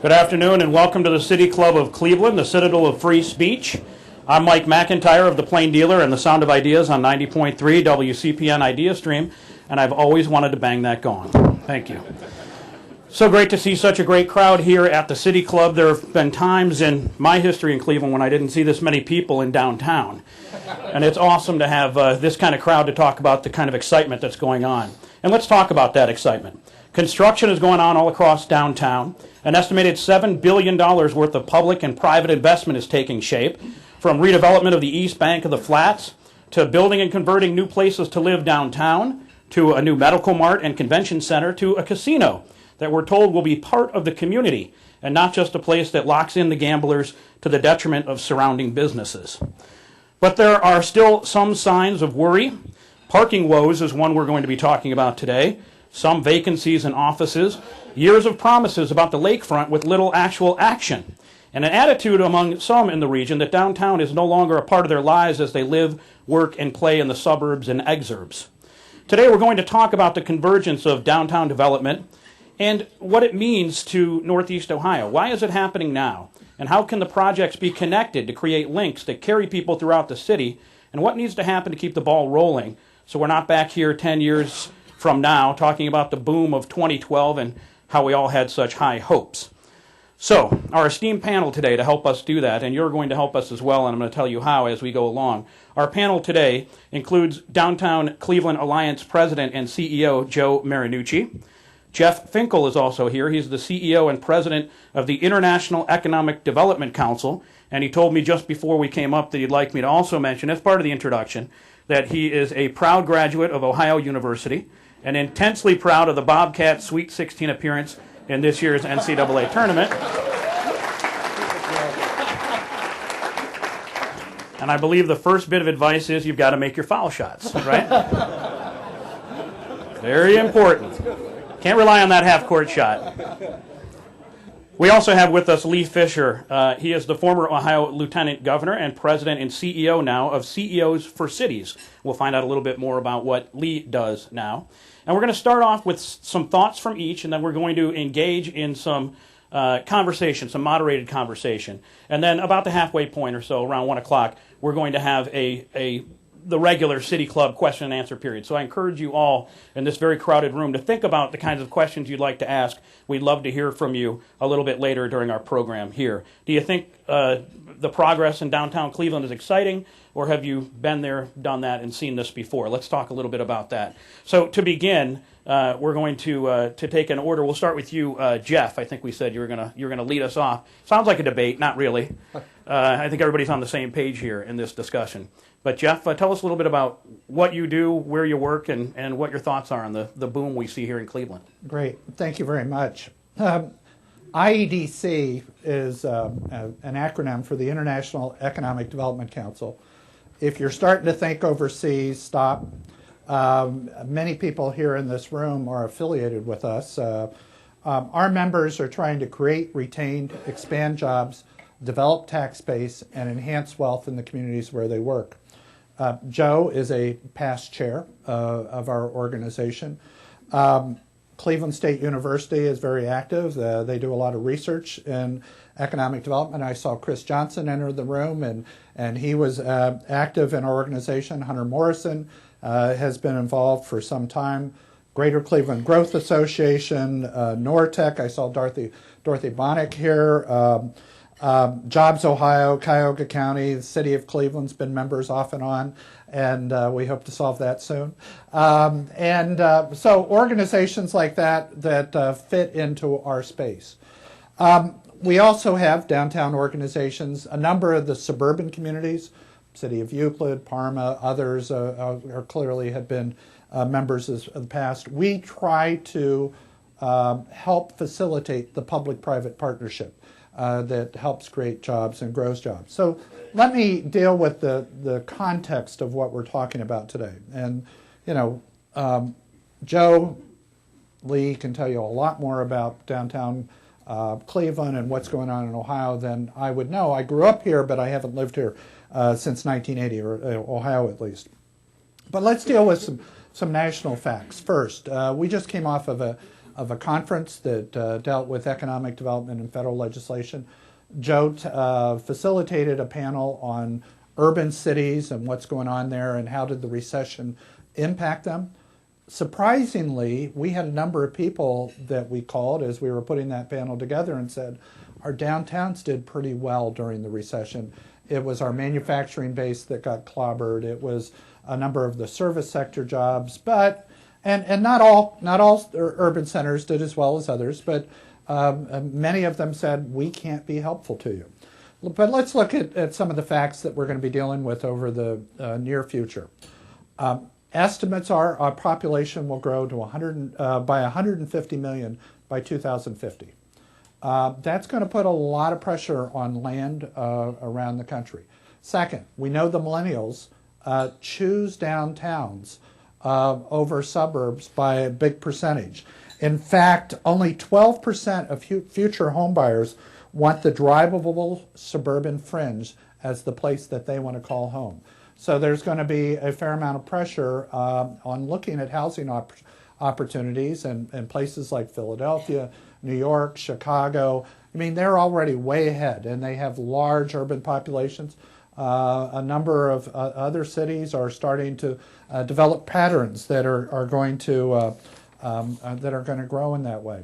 Good afternoon and welcome to the City Club of Cleveland, the citadel of free speech. I'm Mike McIntyre of the Plain Dealer and the Sound of Ideas on 90.3 WCPN Idea Stream, and I've always wanted to bang that gong. Thank you. So great to see such a great crowd here at the City Club. There have been times in my history in Cleveland when I didn't see this many people in downtown. And it's awesome to have this kind of crowd to talk about the kind of excitement that's going on. And let's talk about that excitement. Construction is going on all across downtown. An estimated $7 billion worth of public and private investment is taking shape, from redevelopment of the East Bank of the Flats, to building and converting new places to live downtown, to a new medical mart and convention center, to a casino that we're told will be part of the community and not just a place that locks in the gamblers to the detriment of surrounding businesses. But there are still some signs of worry. Parking woes is one we're going to be talking about today. Some vacancies in offices, years of promises about the lakefront with little actual action, and an attitude among some in the region that downtown is no longer a part of their lives as they live, work, and play in the suburbs and exurbs. Today we're going to talk about the convergence of downtown development and what it means to Northeast Ohio. Why is it happening now? And how can the projects be connected to create links that carry people throughout the city? And what needs to happen to keep the ball rolling so we're not back here 10 years from now talking about the boom of 2012 and how we all had such high hopes. So, our esteemed panel today to help us do that, and you're going to help us as well, and I'm going to tell you how as we go along. Our panel today includes Downtown Cleveland Alliance President and CEO Joe Marinucci. Jeff Finkel is also here. He's the CEO and President of the International Economic Development Council, and he told me just before we came up that he'd like me to also mention, as part of the introduction, that he is a proud graduate of Ohio University and intensely proud of the Bobcat Sweet 16 appearance in this year's NCAA tournament. And I believe the first bit of advice is you've got to make your foul shots, right? Very important. Can't rely on that half-court shot. We also have with us Lee Fisher. He is the former Ohio Lieutenant Governor and President and CEO now of CEOs for Cities. We'll find out a little bit more about what Lee does now. And we're going to start off with some thoughts from each, and then we're going to engage in some conversation, some moderated conversation. And then about the halfway point or so, around 1 o'clock, we're going to have the regular City Club question and answer period. So I encourage you all in this very crowded room to think about the kinds of questions you'd like to ask. We'd love to hear from you a little bit later during our program here. Do you think the progress in downtown Cleveland is exciting, or have you been there, done that, and seen this before? Let's talk a little bit about that. So to begin, we're going to take an order. We'll start with you, Jeff. I think we said you were gonna lead us off. Sounds like a debate, not really. I think everybody's on the same page here in this discussion. But Jeff, tell us a little bit about what you do, where you work, and what your thoughts are on the boom we see here in Cleveland. Great. Thank you very much. IEDC is an acronym for the International Economic Development Council. If you're starting to think overseas, stop. Many people here in this room are affiliated with us. Our members are trying to create, retain, expand jobs, develop tax base, and enhance wealth in the communities where they work. Joe is a past chair of our organization. Cleveland State University is very active. They do a lot of research in economic development. I saw Chris Johnson enter the room, and he was active in our organization. Hunter Morrison has been involved for some time. Greater Cleveland Growth Association, Nortec. I saw Dorothy Bonnick here. Jobs Ohio, Cuyahoga County, the City of Cleveland's been members off and on, and we hope to solve that soon. So organizations like that fit into our space. We also have downtown organizations, a number of the suburban communities, City of Euclid, Parma, others are clearly have been members of the past. We try to help facilitate the public-private partnership that helps create jobs and grows jobs. So let me deal with the context of what we're talking about today. And, Joe, Lee can tell you a lot more about downtown Cleveland and what's going on in Ohio than I would know. I grew up here, but I haven't lived here since 1980, or Ohio at least. But let's deal with some national facts. First, we just came off of of a conference that dealt with economic development and federal legislation. Joe facilitated a panel on urban cities and what's going on there and how did the recession impact them. Surprisingly, we had a number of people that we called as we were putting that panel together and said, our downtowns did pretty well during the recession. It was our manufacturing base that got clobbered. It was a number of the service sector jobs, but and not all urban centers did as well as others, but many of them said, we can't be helpful to you. But let's look at some of the facts that we're going to be dealing with over the near future. Estimates are our population will grow to by 150 million by 2050. That's going to put a lot of pressure on land around the country. Second, we know the millennials choose downtowns over suburbs by a big percentage. In fact, only 12% of future homebuyers want the drivable suburban fringe as the place that they want to call home. So there's going to be a fair amount of pressure on looking at housing opportunities in places like Philadelphia, New York, Chicago. I mean, they're already way ahead, and they have large urban populations. A number of other cities are starting to develop patterns that are going to grow in that way.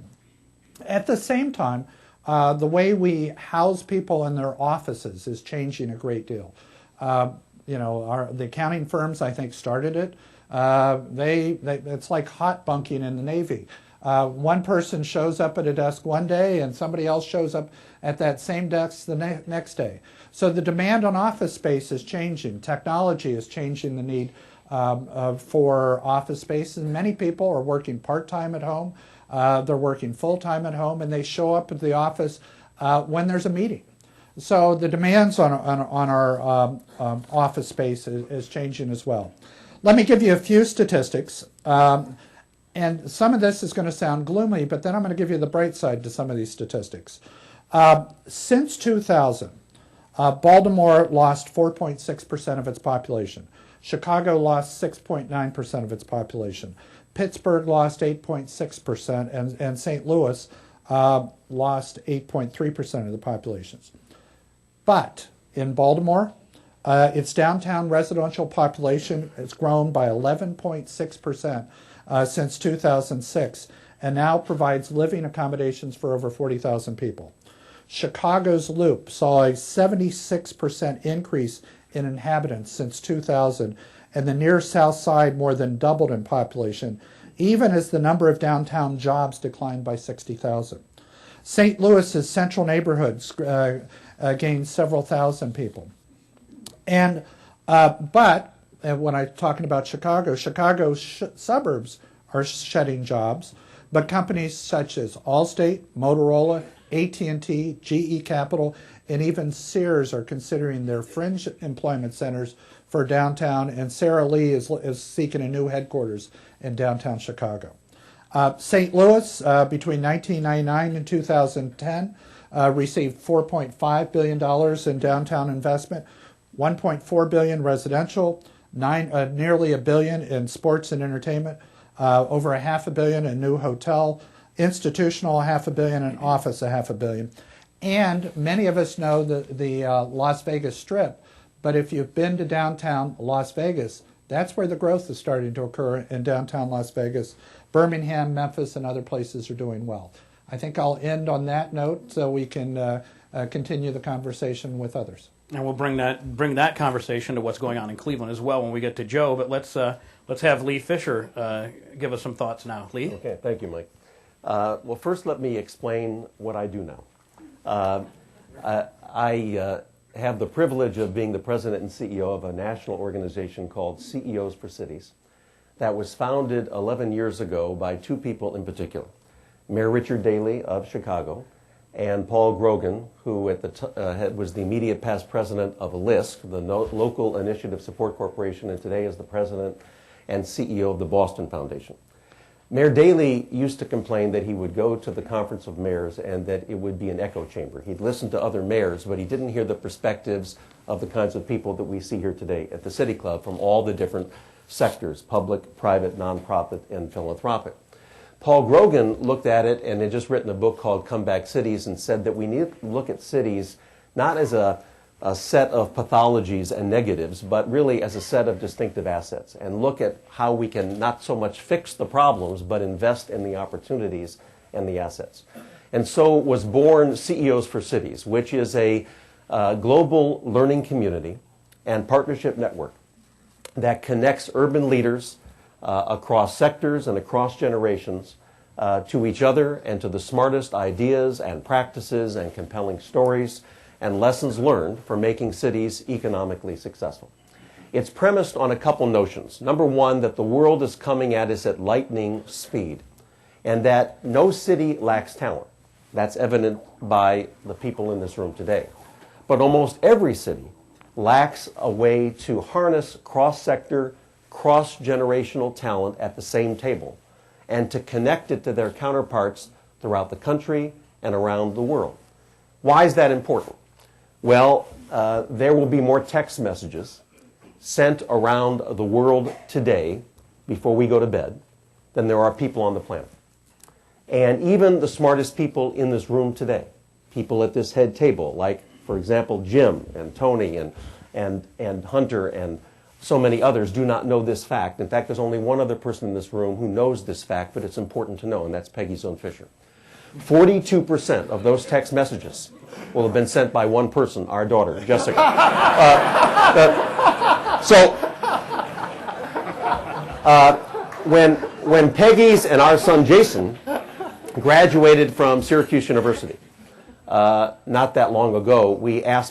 At the same time, the way we house people in their offices is changing a great deal. The accounting firms, I think, started it. It's like hot bunking in the Navy. One person shows up at a desk one day and somebody else shows up at that same desk the next day. So the demand on office space is changing. Technology is changing the need for office space. And many people are working part-time at home. They're working full-time at home, and they show up at the office when there's a meeting. So the demands on our office space is changing as well. Let me give you a few statistics. And some of this is going to sound gloomy, but then I'm going to give you the bright side to some of these statistics. Since 2000, Baltimore lost 4.6% of its population. Chicago lost 6.9% of its population. Pittsburgh lost 8.6%, and St. Louis lost 8.3% of the populations. But in Baltimore, its downtown residential population has grown by 11.6% since 2006, and now provides living accommodations for over 40,000 people. Chicago's Loop saw a 76% increase in inhabitants since 2000, and the near south side more than doubled in population, even as the number of downtown jobs declined by 60,000. St. Louis's central neighborhoods gained several thousand people. But when I'm talking about Chicago's suburbs are shedding jobs, but companies such as Allstate, Motorola, AT&T, GE Capital, and even Sears are considering their fringe employment centers for downtown, and Sara Lee is seeking a new headquarters in downtown Chicago. St. Louis, between 1999 and 2010, received $4.5 billion in downtown investment, $1.4 billion residential, nearly $1 billion in sports and entertainment, over $500 million in new hotel, institutional $500 million, and office $500 million. And many of us know the Las Vegas Strip, but if you've been to downtown Las Vegas, that's where the growth is starting to occur in downtown Las Vegas. Birmingham, Memphis, and other places are doing well. I think I'll end on that note so we can continue the conversation with others. And we'll bring that conversation to what's going on in Cleveland as well when we get to Joe. But let's have Lee Fisher give us some thoughts now. Lee? Okay, thank you, Mike. Well, first let me explain what I do now. I have the privilege of being the president and CEO of a national organization called CEOs for Cities that was founded 11 years ago by two people in particular, Mayor Richard Daley of Chicago and Paul Grogan, who at the was the immediate past president of LISC, the Local Initiative Support Corporation, and today is the president and CEO of the Boston Foundation. Mayor Daley used to complain that he would go to the Conference of Mayors and that it would be an echo chamber. He'd listen to other mayors, but he didn't hear the perspectives of the kinds of people that we see here today at the City Club from all the different sectors, public, private, nonprofit, and philanthropic. Paul Grogan looked at it and had just written a book called Comeback Cities and said that we need to look at cities not as a set of pathologies and negatives, but really as a set of distinctive assets, and look at how we can not so much fix the problems, but invest in the opportunities and the assets. And so was born CEOs for Cities, which is a global learning community and partnership network that connects urban leaders across sectors and across generations to each other and to the smartest ideas and practices and compelling stories and lessons learned for making cities economically successful. It's premised on a couple notions. Number one, that the world is coming at us at lightning speed, and that no city lacks talent. That's evident by the people in this room today. But almost every city lacks a way to harness cross-sector, cross-generational talent at the same table and to connect it to their counterparts throughout the country and around the world. Why is that important? Well, there will be more text messages sent around the world today before we go to bed than there are people on the planet. And even the smartest people in this room today, people at this head table, like, for example, Jim and Tony and Hunter and so many others, do not know this fact. In fact, there's only one other person in this room who knows this fact, but it's important to know, and that's Peggy Zohn Fisher. 42% of those text messages will have been sent by one person, our daughter, Jessica. When Peggy's and our son Jason graduated from Syracuse University, not that long ago,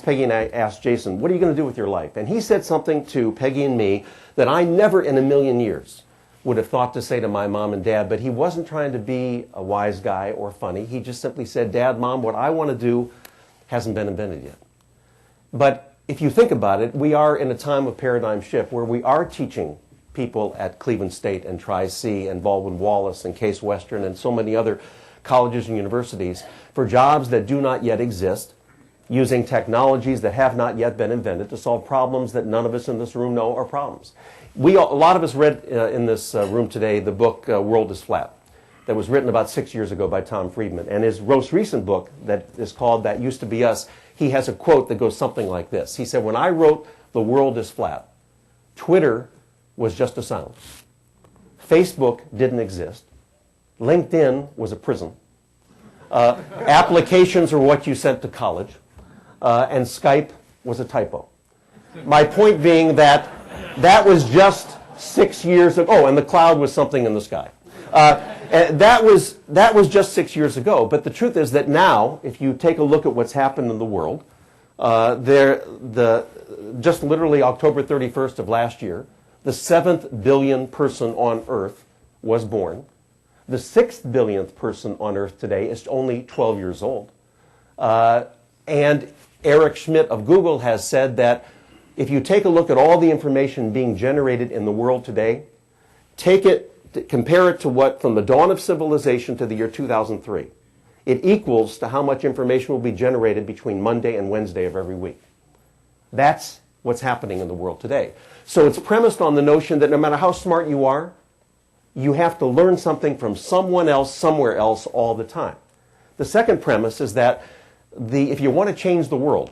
Peggy and I asked Jason, what are you going to do with your life? And he said something to Peggy and me that I never in a million years would have thought to say to my mom and dad, but he wasn't trying to be a wise guy or funny. He just simply said, Dad, Mom, what I want to do hasn't been invented yet. But if you think about it, we are in a time of paradigm shift where we are teaching people at Cleveland State and Tri-C and Baldwin-Wallace and Case Western and so many other colleges and universities for jobs that do not yet exist, using technologies that have not yet been invented to solve problems that none of us in this room know are problems. A lot of us read in this room today the book World is Flat, that was written about 6 years ago by Tom Friedman. And his most recent book that is called That Used to Be Us, he has a quote that goes something like this. He said, when I wrote The World is Flat, Twitter was just a sound. Facebook didn't exist. LinkedIn was a prison. Applications are what you sent to college. And Skype was a typo. My point being that was just 6 years ago. Oh, and the cloud was something in the sky. And that was just 6 years ago. But the truth is that now, if you take a look at what's happened in the world, just literally October 31st of last year, the 7th billionth person on Earth was born. The 6th billionth person on Earth today is only 12 years old. And Eric Schmidt of Google has said that if you take a look at all the information being generated in the world today, compare it to what from the dawn of civilization to the year 2003, it equals to how much information will be generated between Monday and Wednesday of every week. That's what's happening in the world today. So it's premised on the notion that no matter how smart you are, you have to learn something from someone else, somewhere else, all the time. The second premise is that if you want to change the world,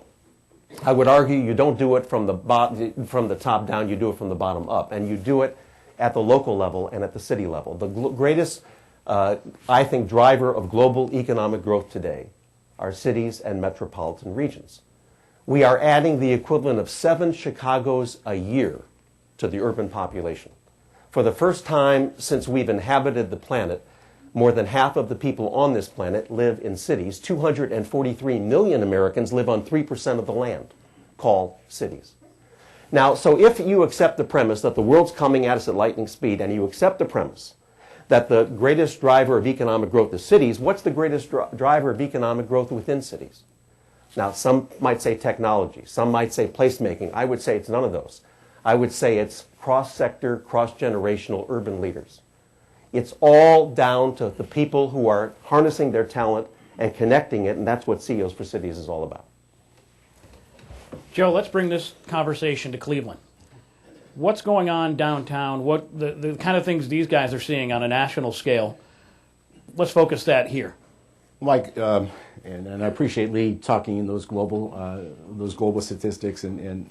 I would argue you don't do it from the top down, you do it from the bottom up. And you do it at the local level and at the city level. The greatest, I think, driver of global economic growth today are cities and metropolitan regions. We are adding the equivalent of 7 Chicagos a year to the urban population. For the first time since we've inhabited the planet, more than half of the people on this planet live in cities. 243 million Americans live on 3% of the land, called cities. Now, so if you accept the premise that the world's coming at us at lightning speed, and you accept the premise that the greatest driver of economic growth is cities, what's the greatest driver of economic growth within cities? Now, some might say technology. Some might say placemaking. I would say it's none of those. I would say it's cross-sector, cross-generational urban leaders. It's all down to the people who are harnessing their talent and connecting it, and that's what CEOs for Cities is all about. Joe, let's bring this conversation to Cleveland. What's going on downtown? What the kind of things these guys are seeing on a national scale let's focus that here. Mike, and I appreciate Lee talking in those global statistics, and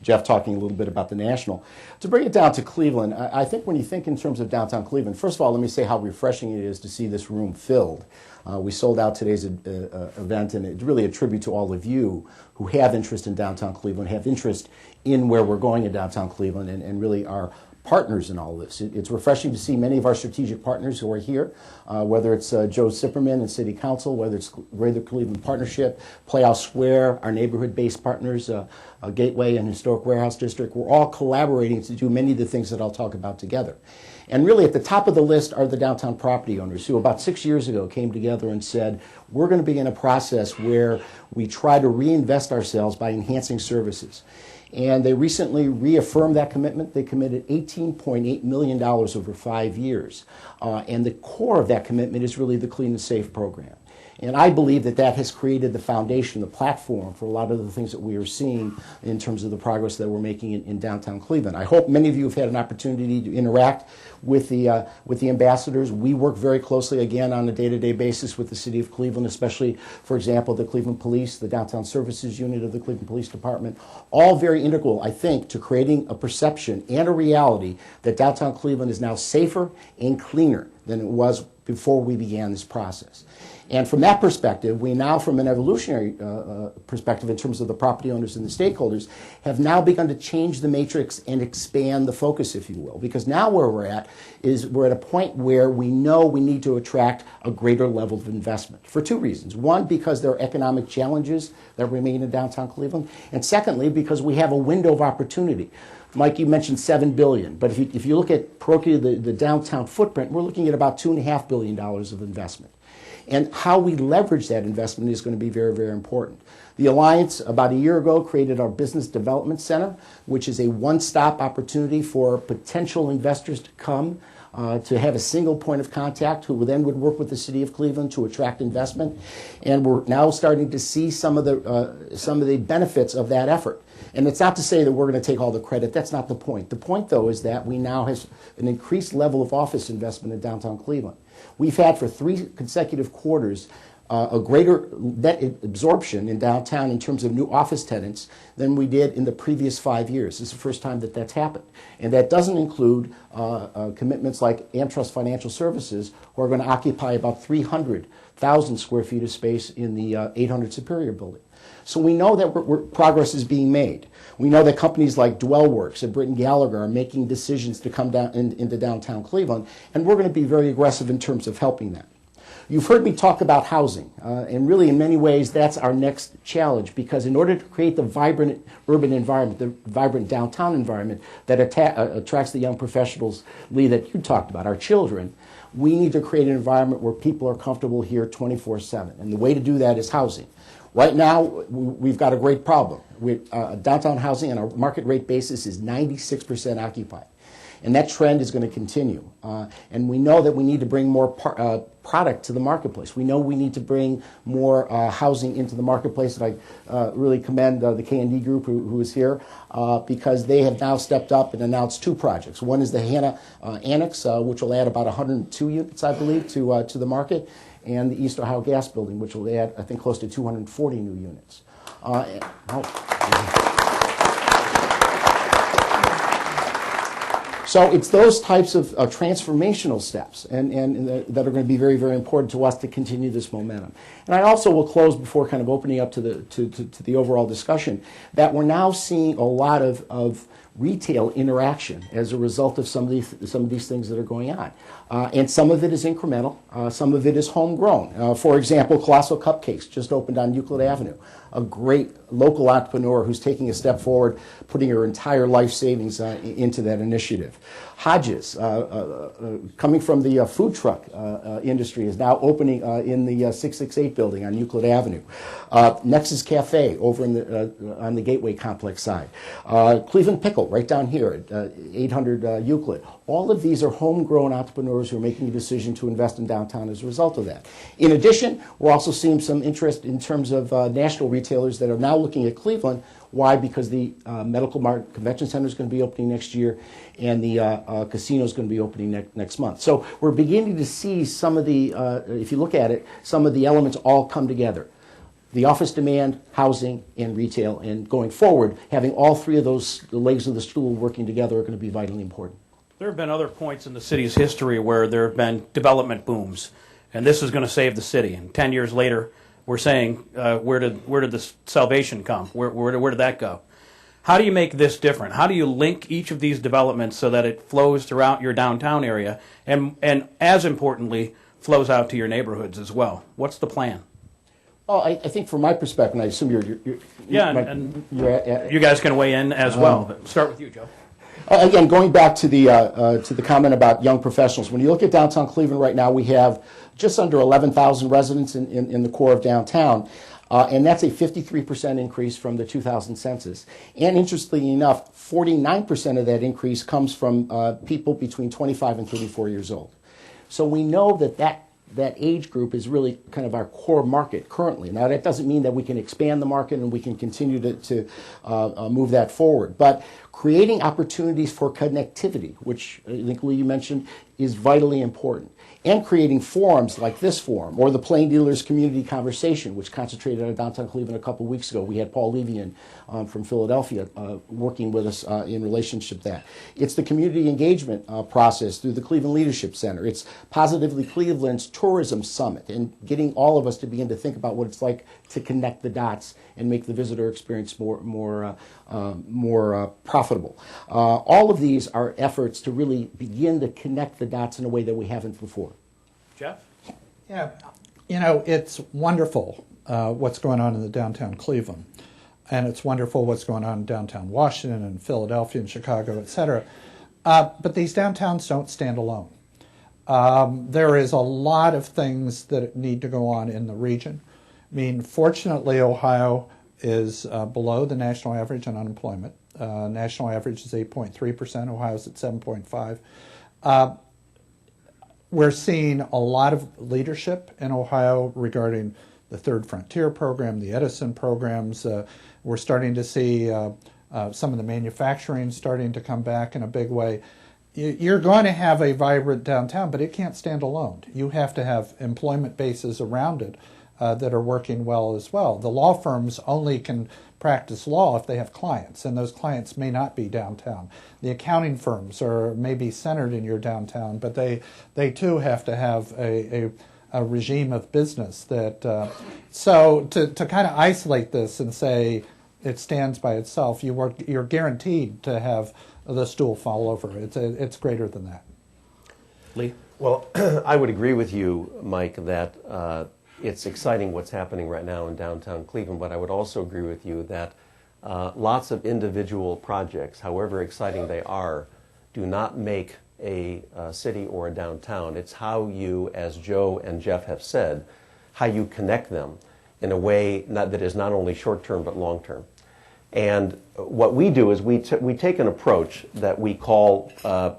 Jeff talking a little bit about the national. To bring it down to Cleveland, I think when you think in terms of downtown Cleveland, first of all, let me say how refreshing it is to see this room filled. We sold out today's event, and it's really a tribute to all of you who have interest in downtown Cleveland, have interest in where we're going in downtown Cleveland, and really are partners in all this. It's refreshing to see many of our strategic partners who are here, whether it's Joe Sipperman and City Council, whether it's Greater Cleveland Partnership, Playhouse Square, our neighborhood-based partners, Gateway and Historic Warehouse District. We're all collaborating to do many of the things that I'll talk about together. And really at the top of the list are the downtown property owners who about 6 years ago came together and said, we're going to begin a process where we try to reinvest ourselves by enhancing services. And they recently reaffirmed that commitment. They committed $18.8 million over 5 years. And the core of that commitment is really the Clean and Safe program. And I believe that that has created the foundation, the platform for a lot of the things that we are seeing in terms of the progress that we're making in downtown Cleveland. I hope many of you have had an opportunity to interact with the ambassadors. We work very closely, again, on a day-to-day basis with the City of Cleveland, especially, for example, the Cleveland Police, the Downtown Services Unit of the Cleveland Police Department, all very integral, I think, to creating a perception and a reality that downtown Cleveland is now safer and cleaner than it was before we began this process. And from that perspective, we now, from an evolutionary perspective in terms of the property owners and the stakeholders, have now begun to change the matrix and expand the focus, if you will. Because now where we're at is we're at a point where we know we need to attract a greater level of investment for two reasons. One, because there are economic challenges that remain in downtown Cleveland. And secondly, because we have a window of opportunity. Mike, you mentioned $7 billion, but if you look at parochially the downtown footprint, we're looking at about $2.5 billion of investment. And how we leverage that investment is going to be very, very important. The Alliance, about a year ago, created our Business Development Center, which is a one-stop opportunity for potential investors to come to have a single point of contact who then would work with the City of Cleveland to attract investment. And we're now starting to see some of the benefits of that effort. And it's not to say that we're going to take all the credit. That's not the point. The point, though, is that we now have an increased level of office investment in downtown Cleveland. We've had for 3 consecutive quarters a greater net absorption in downtown in terms of new office tenants than we did in the previous 5 years. This is the first time that that's happened. And that doesn't include commitments like AmTrust Financial Services, who are going to occupy about 300,000 square feet of space in the 800 Superior building. So we know that progress is being made. We know that companies like Dwellworks and Britton Gallagher are making decisions to come down into downtown Cleveland, and we're going to be very aggressive in terms of helping that. You've heard me talk about housing, and really in many ways that's our next challenge, because in order to create the vibrant urban environment, the vibrant downtown environment that attracts the young professionals, Lee, that you talked about, our children, we need to create an environment where people are comfortable here 24/7. And the way to do that is housing. Right now, we've got a great problem. Downtown housing on a market rate basis is 96% occupied. And that trend is going to continue. And we know that we need to bring more product to the marketplace. We know we need to bring more housing into the marketplace. And I really commend the K&D Group who is here because they have now stepped up and announced 2 projects. One is the Hannah Annex, which will add about 102 units, I believe, to the market, and the East Ohio Gas Building, which will add, I think, close to 240 new units. So it's those types of transformational steps and that are going to be very, very important to us to continue this momentum. And I also will close before kind of opening up to the overall discussion that we're now seeing a lot of retail interaction as a result of some of these things that are going on. And some of it is incremental, some of it is homegrown. For example, Colossal Cupcakes just opened on Euclid Avenue, a great local entrepreneur who's taking a step forward, putting her entire life savings into that initiative. Hodges, coming from the food truck industry, is now opening in the 668 building on Euclid Avenue. Nexus Cafe over on the Gateway Complex side. Cleveland Pickle Circle, right down here at 800 Euclid. All of these are homegrown entrepreneurs who are making a decision to invest in downtown as a result of that. In addition, we're also seeing some interest in terms of national retailers that are now looking at Cleveland. Why? Because the Medical Mart Convention Center is going to be opening next year, and the casino is going to be opening next month. So we're beginning to see some of the, if you look at it, some of the elements all come together. The office demand, housing, and retail, and going forward, having all three of those the legs of the stool working together are going to be vitally important. There have been other points in the city's history where there have been development booms, and this is going to save the city. And 10 years later, we're saying, where did the salvation come? Where did that go? How do you make this different? How do you link each of these developments so that it flows throughout your downtown area, and as importantly, flows out to your neighborhoods as well? What's the plan? Well, I think from my perspective, and I assume you guys can weigh in as well. But start with you, Joe. Again, going back to the comment about young professionals, when you look at downtown Cleveland right now, we have just under 11,000 residents in the core of downtown, and that's a 53% increase from the 2000 census. And interestingly enough, 49% of that increase comes from people between 25 and 34 years old. So we know that age group is really kind of our core market currently. Now, that doesn't mean that we can expand the market and we can continue to move that forward. But creating opportunities for connectivity, which I think Lee mentioned, is vitally important. And creating forums like this forum, or the Plain Dealers Community Conversation, which concentrated on downtown Cleveland a couple weeks ago. We had Paul Levian from Philadelphia working with us in relationship to that. It's the community engagement process through the Cleveland Leadership Center. It's Positively Cleveland's Tourism Summit, and getting all of us to begin to think about what it's like to connect the dots and make the visitor experience more profitable. All of these are efforts to really begin to connect the dots in a way that we haven't before. Jeff? Yeah, it's wonderful what's going on in the downtown Cleveland, and it's wonderful what's going on in downtown Washington and Philadelphia and Chicago, et cetera. But these downtowns don't stand alone. There is a lot of things that need to go on in the region. I mean, fortunately, Ohio is below the national average on unemployment. National average is 8.3%. Ohio's at 7.5%. We're seeing a lot of leadership in Ohio regarding the Third Frontier program, the Edison programs. We're starting to see some of the manufacturing starting to come back in a big way. You're going to have a vibrant downtown, but it can't stand alone. You have to have employment bases around it that are working well as well. The law firms only can practice law if they have clients, and those clients may not be downtown. The accounting firms are maybe centered in your downtown, but they too have to have a regime of business that. So to kind of isolate this and say it stands by itself, you're guaranteed to have the stool fall over. It's greater than that. Lee? Well, I would agree with you, Mike, that it's exciting what's happening right now in downtown Cleveland, but I would also agree with you that lots of individual projects, however exciting they are, do not make a city or a downtown. It's how you, as Joe and Jeff have said, how you connect them in a way that is not only short-term but long-term. And what we do is we take an approach that we call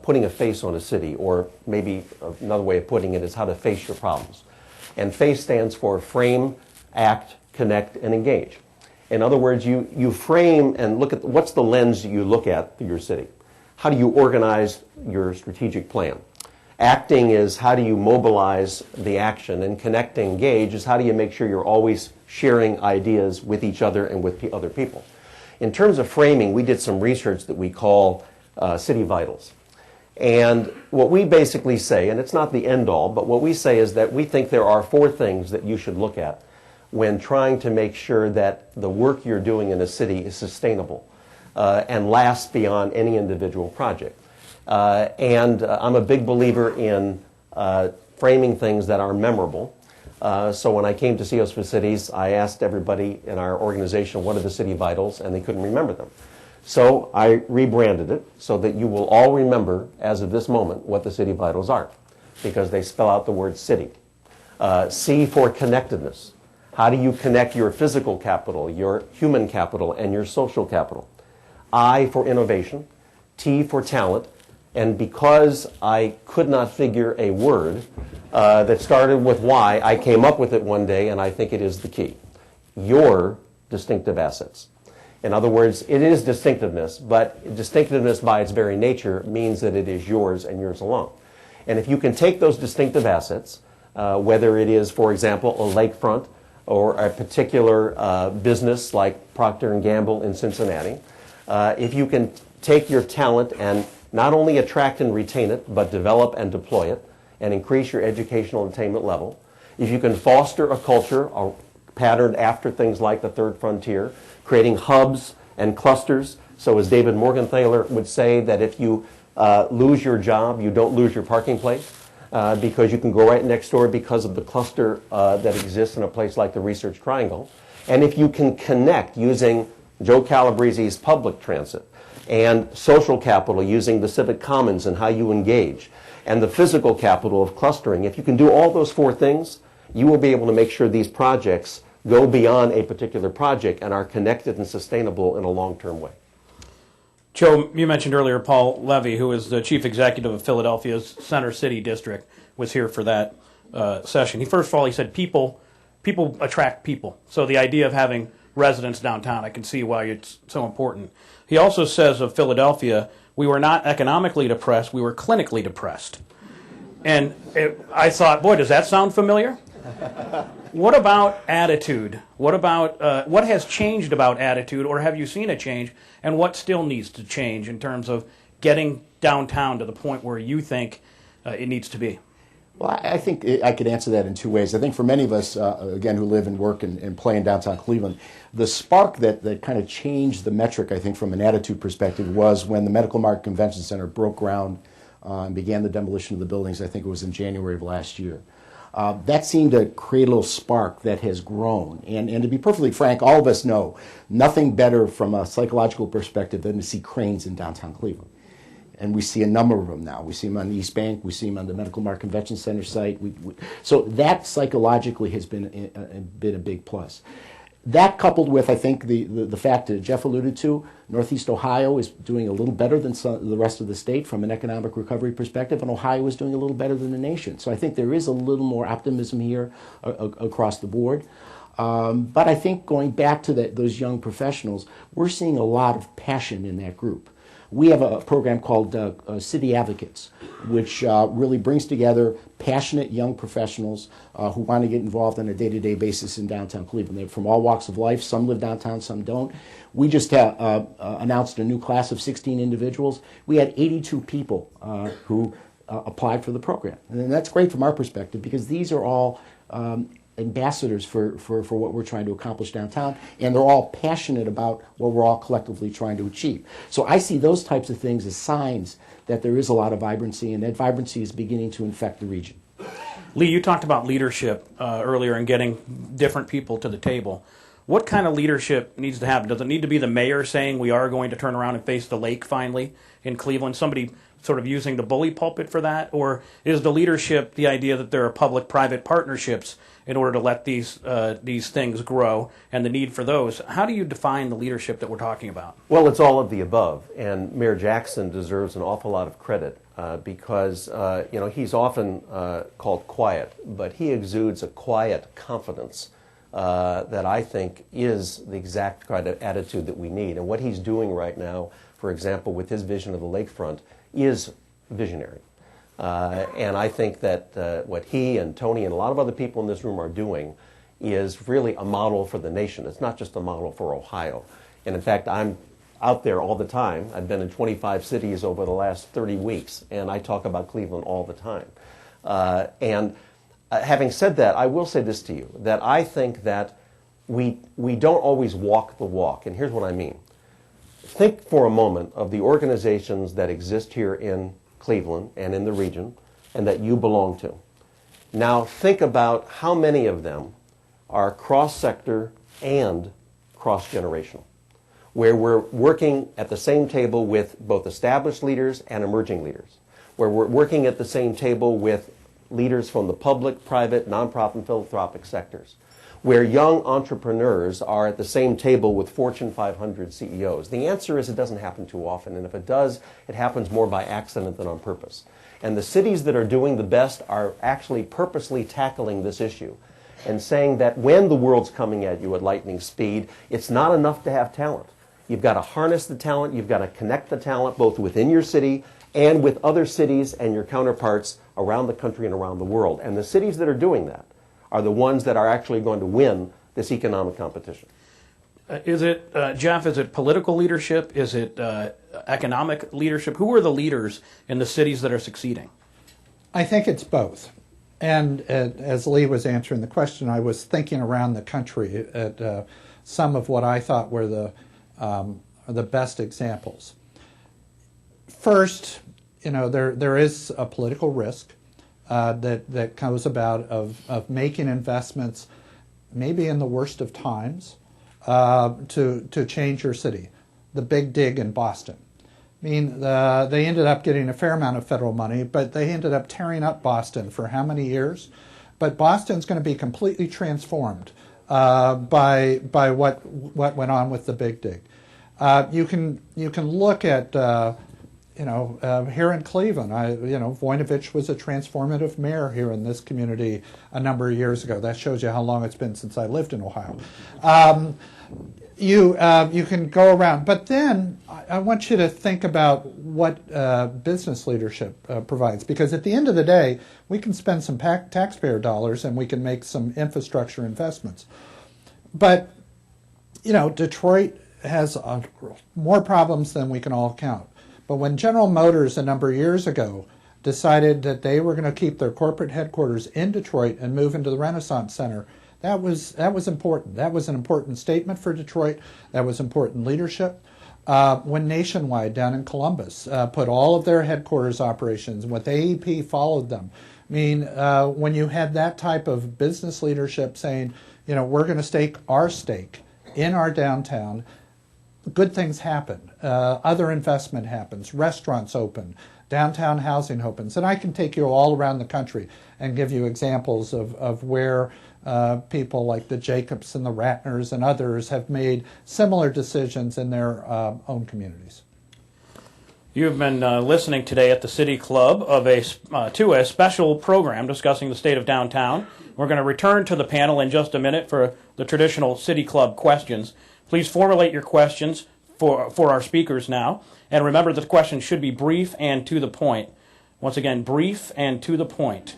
putting a face on a city, or maybe another way of putting it is how to face your problems. And FACE stands for Frame, Act, Connect, and Engage. In other words, you frame and look at what's the lens you look at for your city. How do you organize your strategic plan? Acting is how do you mobilize the action, and connect, engage is how do you make sure you're always sharing ideas with each other and with other people. In terms of framing, we did some research that we call City Vitals. And what we basically say, and it's not the end all, but what we say is that we think there are 4 things that you should look at when trying to make sure that the work you're doing in a city is sustainable and lasts beyond any individual project. I'm a big believer in framing things that are memorable. So when I came to CEOs for Cities, I asked everybody in our organization what are the City Vitals, and they couldn't remember them. So I rebranded it so that you will all remember, as of this moment, what the City Vitals are, because they spell out the word city. C for connectedness. How do you connect your physical capital, your human capital, and your social capital? I for innovation. T for talent, and because I could not figure a word that started with Y, I came up with it one day, and I think it is the key. Your distinctive assets. In other words, it is distinctiveness, but distinctiveness by its very nature means that it is yours and yours alone. And if you can take those distinctive assets, whether it is, for example, a lakefront or a particular business like Procter & Gamble in Cincinnati, if you can take your talent and not only attract and retain it, but develop and deploy it and increase your educational attainment level, if you can foster a culture patterned after things like the third frontier, creating hubs and clusters. So as David Morgenthaler would say, that if you lose your job, you don't lose your parking place, because you can go right next door because of the cluster that exists in a place like the Research Triangle. And if you can connect using Joe Calabrese's public transit and social capital using the civic commons and how you engage, and the physical capital of clustering, if you can do all those four things, you will be able to make sure these projects go beyond a particular project and are connected and sustainable in a long-term way. Joe, you mentioned earlier Paul Levy, who is the chief executive of Philadelphia's Center City District, was here for that session. First of all, he said people attract people. So the idea of having residents downtown, I can see why it's so important. He also says of Philadelphia, we were not economically depressed, we were clinically depressed. And I thought, boy, does that sound familiar? What about attitude? What about what has changed about attitude, or have you seen a change, and what still needs to change in terms of getting downtown to the point where you think it needs to be? Well, I think I could answer that in two ways. I think for many of us, again, who live and work and play in downtown Cleveland, the spark that kind of changed the metric, I think, from an attitude perspective was when the Medical Market Convention Center broke ground and began the demolition of the buildings. I think it was in January of last year. That seemed to create a little spark that has grown. And to be perfectly frank, all of us know nothing better from a psychological perspective than to see cranes in downtown Cleveland. And we see a number of them now. We see them on the East Bank. We see them on the Medical Market Convention Center site. So that psychologically has been a big plus. That coupled with, I think, the fact that Jeff alluded to, Northeast Ohio is doing a little better than the rest of the state from an economic recovery perspective, and Ohio is doing a little better than the nation. So I think there is a little more optimism here across the board. But I think going back to those young professionals, we're seeing a lot of passion in that group. We have a program called City Advocates, which really brings together passionate young professionals who want to get involved on a day-to-day basis in downtown Cleveland. They're from all walks of life. Some live downtown, some don't. We just announced a new class of 16 individuals. We had 82 people who applied for the program. And that's great from our perspective because these are all ambassadors for what we're trying to accomplish downtown, and they're all passionate about what we're all collectively trying to achieve. So I see those types of things as signs that there is a lot of vibrancy, and that vibrancy is beginning to infect the region. Lee, you talked about leadership earlier and getting different people to the table. What kind of leadership needs to happen? Does it need to be the mayor saying we are going to turn around and face the lake finally in Cleveland? Somebody sort of using the bully pulpit for that? Or is the leadership the idea that there are public-private partnerships in order to let these things grow and the need for those? How do you define the leadership that we're talking about? Well, it's all of the above, and Mayor Jackson deserves an awful lot of credit because he's often called quiet, but he exudes a quiet confidence that I think is the exact kind of attitude that we need. And what he's doing right now, for example, with his vision of the lakefront, is visionary. And I think that what he and Tony and a lot of other people in this room are doing is really a model for the nation. It's not just a model for Ohio. And in fact, I'm out there all the time. I've been in 25 cities over the last 30 weeks, and I talk about Cleveland all the time. Having said that, I will say this to you, that I think that we don't always walk the walk. And here's what I mean. Think for a moment of the organizations that exist here in Cleveland and in the region and that you belong to. Now think about how many of them are cross-sector and cross-generational, where we're working at the same table with both established leaders and emerging leaders, where we're working at the same table with leaders from the public, private, nonprofit, and philanthropic sectors, where young entrepreneurs are at the same table with Fortune 500 CEOs? The answer is it doesn't happen too often, and if it does, it happens more by accident than on purpose. And the cities that are doing the best are actually purposely tackling this issue and saying that when the world's coming at you at lightning speed, it's not enough to have talent. You've got to harness the talent, you've got to connect the talent both within your city and with other cities and your counterparts around the country and around the world. And the cities that are doing that are the ones that are actually going to win this economic competition. Is it, Jeff, is it political leadership? Is it economic leadership? Who are the leaders in the cities that are succeeding? I think it's both. And as Lee was answering the question, I was thinking around the country at some of what I thought were the best examples. First, there is a political risk that comes about of making investments, maybe in the worst of times, to change your city. The Big Dig in Boston. I mean, they ended up getting a fair amount of federal money, but they ended up tearing up Boston for how many years? But Boston's going to be completely transformed by what went on with the Big Dig. You can look at here in Cleveland. Voinovich was a transformative mayor here in this community a number of years ago. That shows you how long it's been since I lived in Ohio. You can go around, but then I want you to think about what business leadership provides, because at the end of the day, we can spend some taxpayer dollars and we can make some infrastructure investments. But Detroit has more problems than we can all count. But when General Motors a number of years ago decided that they were going to keep their corporate headquarters in Detroit and move into the Renaissance Center, that was important. That was an important statement for Detroit. That was important leadership. When Nationwide down in Columbus put all of their headquarters operations, with AEP followed them. I mean, when you had that type of business leadership saying, we're going to stake our stake in our downtown, good things happen. Other investment happens. Restaurants open. Downtown housing opens. And I can take you all around the country and give you examples of where people like the Jacobs and the Ratners and others have made similar decisions in their own communities. You've been listening today at the City Club to a special program discussing the state of downtown. We're going to return to the panel in just a minute for the traditional City Club questions. Please formulate your questions for our speakers now. And remember that the questions should be brief and to the point. Once again, brief and to the point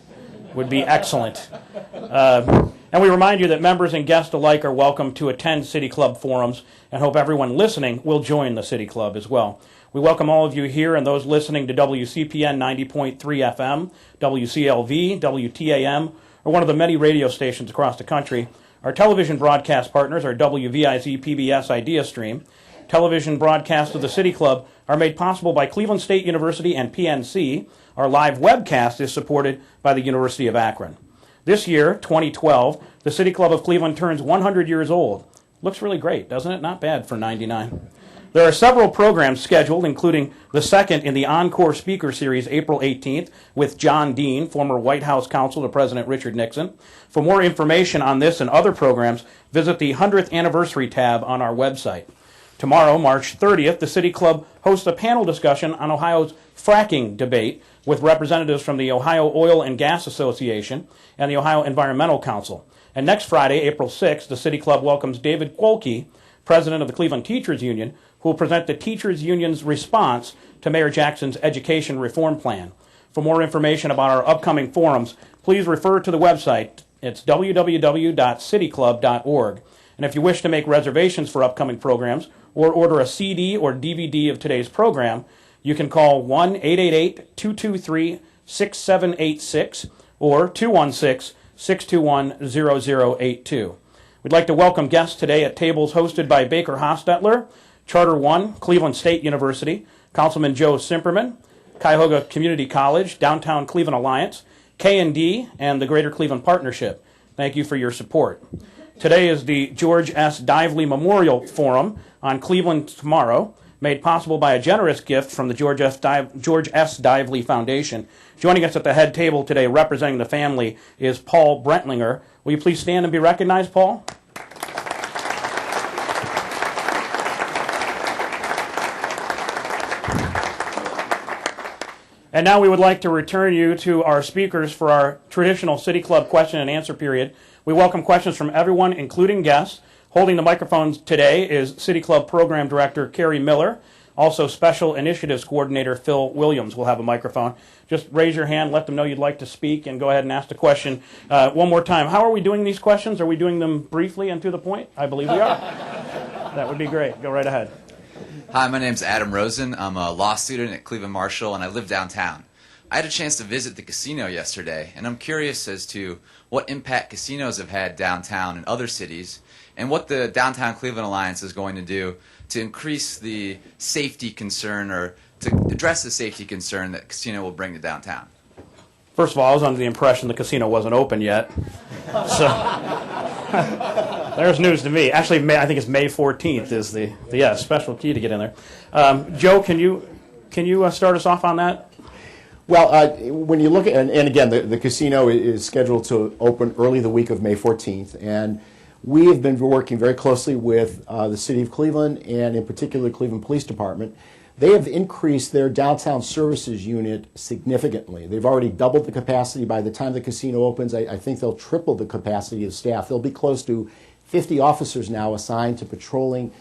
would be excellent. And we remind you that members and guests alike are welcome to attend City Club forums, and hope everyone listening will join the City Club as well. We welcome all of you here and those listening to WCPN 90.3 FM, WCLV, WTAM, or one of the many radio stations across the country. Our television broadcast partners are WVIZ PBS IdeaStream. Television broadcasts of the City Club are made possible by Cleveland State University and PNC. Our live webcast is supported by the University of Akron. This year, 2012, the City Club of Cleveland turns 100 years old. Looks really great, doesn't it? Not bad for 99. There are several programs scheduled, including the second in the Encore Speaker Series, April 18th, with John Dean, former White House counsel to President Richard Nixon. For more information on this and other programs, visit the 100th Anniversary tab on our website. Tomorrow, March 30th, the City Club hosts a panel discussion on Ohio's fracking debate with representatives from the Ohio Oil and Gas Association and the Ohio Environmental Council. And next Friday, April 6th, the City Club welcomes David Quolke, president of the Cleveland Teachers Union, who will present the Teachers Union's response to Mayor Jackson's education reform plan. For more information about our upcoming forums, please refer to the website. It's www.cityclub.org. And if you wish to make reservations for upcoming programs or order a CD or DVD of today's program, you can call 1-888-223-6786 or 216-621-0082. We'd like to welcome guests today at tables hosted by Baker Hostetler, Charter One, Cleveland State University, Councilman Joe Simperman, Cuyahoga Community College, Downtown Cleveland Alliance, K&D, and the Greater Cleveland Partnership. Thank you for your support. Today is the George S. Dively Memorial Forum on Cleveland Tomorrow. made possible by a generous gift from the George S. Dively Foundation. Joining us at the head table today, representing the family, is Paul Brentlinger. Will you please stand and be recognized, Paul? And now we would like to return you to our speakers for our traditional City Club question and answer period. We welcome questions from everyone, including guests. Holding the microphones today is City Club Program Director Carrie Miller. Also, Special Initiatives Coordinator Phil Williams will have a microphone. Just raise your hand, let them know you'd like to speak, and go ahead and ask the question. One more time, how are we doing these questions? Are we doing them briefly and to the point? I believe we are. That would be great. Go right ahead. Hi, my name's Adam Rosen. I'm a law student at Cleveland Marshall, and I live downtown. I had a chance to visit the casino yesterday, and I'm curious as to what impact casinos have had downtown in other cities, and what the Downtown Cleveland Alliance is going to do to increase the safety concern or to address the safety concern that casino will bring to downtown. First of all, I was under the impression the casino wasn't open yet. So there's news to me. Actually, I think it's May 14th is the special key to get in there. Joe, can you start us off on that? Well, when you look at, and again, the casino is scheduled to open early the week of May 14th, and we have been working very closely with the City of Cleveland and in particular Cleveland Police Department. They have increased their downtown services unit significantly. They've already doubled the capacity. By the time the casino opens, I think they'll triple the capacity of staff. They'll be close to 50 officers now assigned to patrolling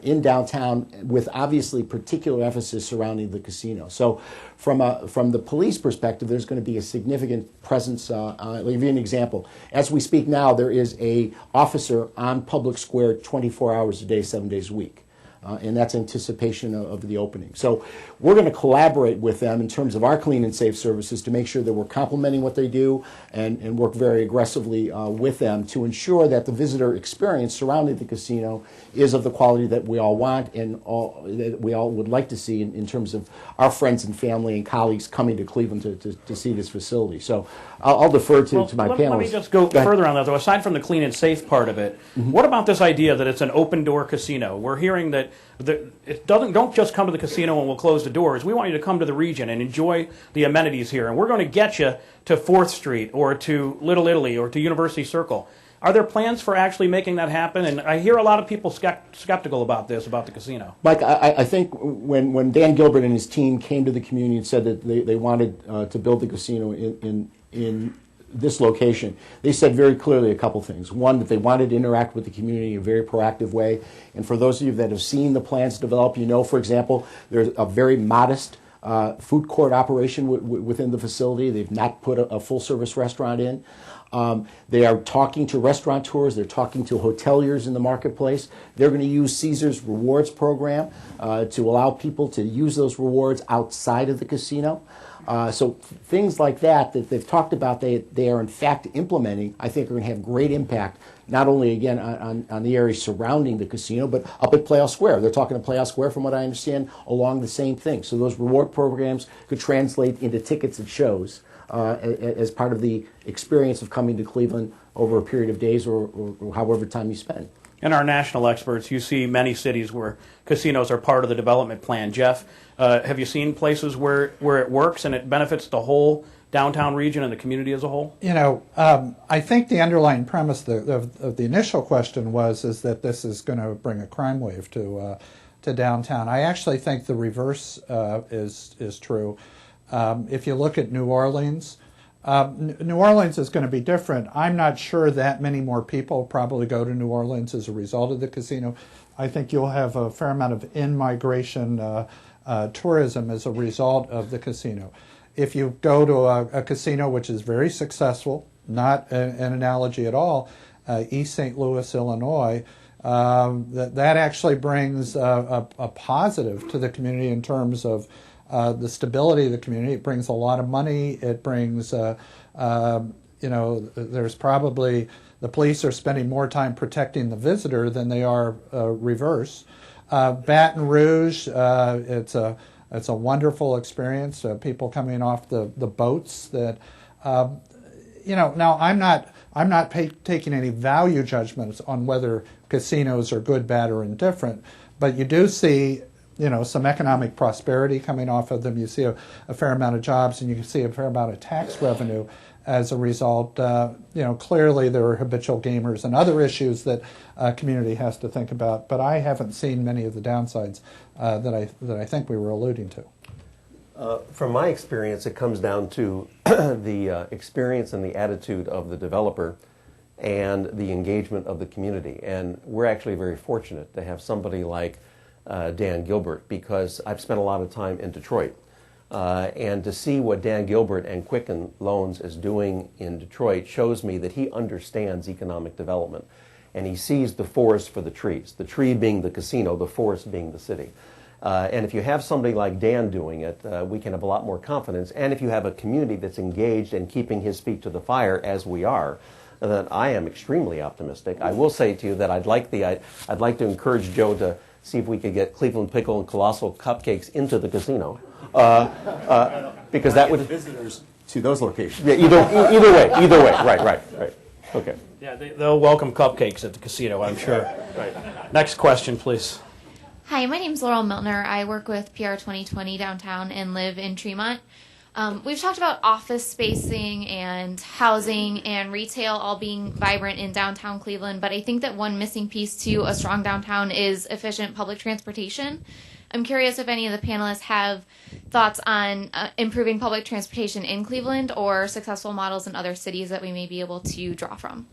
in downtown, with obviously particular emphasis surrounding the casino. So from the police perspective, there's going to be a significant presence. I'll give you an example. As we speak now, there is a officer on Public Square 24 hours a day, 7 days a week. And that's anticipation of the opening. So we're going to collaborate with them in terms of our clean and safe services to make sure that we're complementing what they do and work very aggressively with them to ensure that the visitor experience surrounding the casino is of the quality that we all want and that we all would like to see in terms of our friends and family and colleagues coming to Cleveland to see this facility. So I'll defer to my panelists. Let me just go further on that, though. Aside from the clean and safe part of it, what about this idea that it's an open-door casino? We're hearing that don't just come to the casino and we'll close the doors. We want you to come to the region and enjoy the amenities here. And we're going to get you to 4th Street or to Little Italy or to University Circle. Are there plans for actually making that happen? And I hear a lot of people skeptical about this, about the casino. Mike, I think when Dan Gilbert and his team came to the community and said that they wanted to build the casino in this location, they said very clearly a couple things. One, that they wanted to interact with the community in a very proactive way. And for those of you that have seen the plans develop, you know, for example, there's a very modest food court operation within the facility. They've not put a full-service restaurant in. They are talking to restaurateurs. They're talking to hoteliers in the marketplace. They're going to use Caesars Rewards program to allow people to use those rewards outside of the casino. So things like that they've talked about, they are in fact implementing, I think are going to have great impact, not only again on the area surrounding the casino, but up at Playhouse Square. They're talking to Playhouse Square, from what I understand, along the same thing. So those reward programs could translate into tickets at shows as part of the experience of coming to Cleveland over a period of days or however time you spend. And our national experts, you see many cities where casinos are part of the development plan. Jeff, have you seen places where it works and it benefits the whole downtown region and the community as a whole? You know, I think the underlying premise of the initial question is that this is going to bring a crime wave to downtown. I actually think the reverse is true. If you look at New Orleans, New Orleans is going to be different. I'm not sure that many more people probably go to New Orleans as a result of the casino. I think you'll have a fair amount of in-migration tourism as a result of the casino. If you go to a casino which is very successful, not an analogy at all, East St. Louis, Illinois, that actually brings a positive to the community in terms of the stability of the community. It brings a lot of money. It brings, there's probably, the police are spending more time protecting the visitor than they are reverse. Baton Rouge, it's a wonderful experience. People coming off the boats that, now I'm not taking any value judgments on whether casinos are good, bad, or indifferent. But you do see, some economic prosperity coming off of them. You see a fair amount of jobs, and you can see a fair amount of tax revenue as a result. Clearly there are habitual gamers and other issues that a community has to think about. But I haven't seen many of the downsides that I think we were alluding to. From my experience, it comes down to the experience and the attitude of the developer and the engagement of the community. And we're actually very fortunate to have somebody like Dan Gilbert, because I've spent a lot of time in Detroit. And to see what Dan Gilbert and Quicken Loans is doing in Detroit shows me that he understands economic development. And he sees the forest for the trees, the tree being the casino, the forest being the city. And if you have somebody like Dan doing it, we can have a lot more confidence. And if you have a community that's engaged and keeping his feet to the fire, as we are, then I am extremely optimistic. I will say to you that I'd like to encourage Joe to see if we could get Cleveland Pickle and Colossal Cupcakes into the casino, because that would visitors to those locations. Yeah, either way, right. Okay. Yeah, they'll welcome cupcakes at the casino, I'm sure. Right. Next question, please. Hi, my name's Laurel Miltner. I work with PR 2020 downtown and live in Tremont. We've talked about office spacing and housing and retail all being vibrant in downtown Cleveland, but I think that one missing piece to a strong downtown is efficient public transportation. I'm curious if any of the panelists have thoughts on improving public transportation in Cleveland or successful models in other cities that we may be able to draw from.